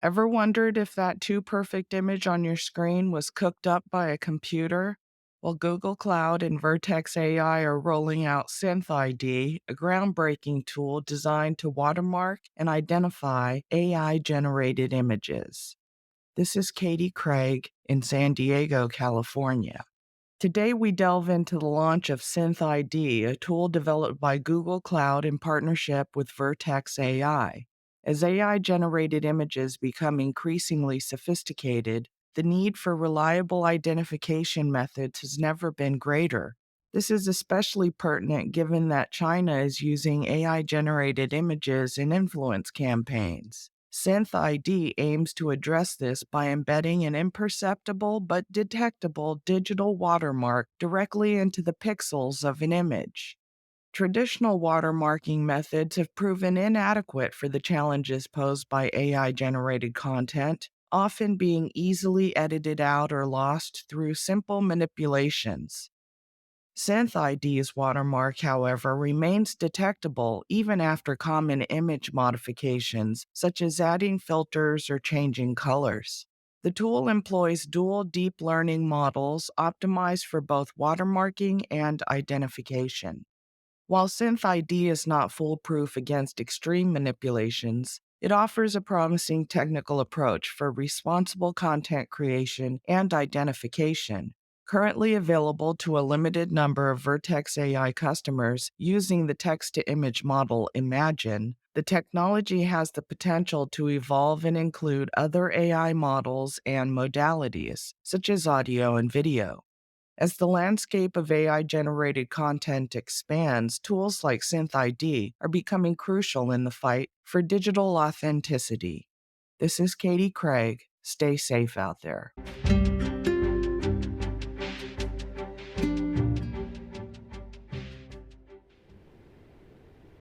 Ever wondered if that too perfect image on your screen was cooked up by a computer? Well, Google Cloud and Vertex AI are rolling out SynthID, a groundbreaking tool designed to watermark and identify AI generated images. This is Katy Craig in San Diego, California. Today, we delve into the launch of SynthID, a tool developed by Google Cloud in partnership with Vertex AI. As AI generated images become increasingly sophisticated, the need for reliable identification methods has never been greater. This is especially pertinent given that China is using AI generated images in influence campaigns. SynthID aims to address this by embedding an imperceptible but detectable digital watermark directly into the pixels of an image. Traditional watermarking methods have proven inadequate for the challenges posed by AI generated content, often being easily edited out or lost through simple manipulations. SynthID's watermark, however, remains detectable even after common image modifications, such as adding filters or changing colors. The tool employs dual deep learning models optimized for both watermarking and identification. While SynthID is not foolproof against extreme manipulations, it offers a promising technical approach for responsible content creation and identification. Currently available to a limited number of Vertex AI customers using the text to image model Imagine, the technology has the potential to evolve and include other AI models and modalities, such as audio and video. As the landscape of AI generated content expands, tools like SynthID are becoming crucial in the fight for digital authenticity. This is Katy Craig. Stay safe out there.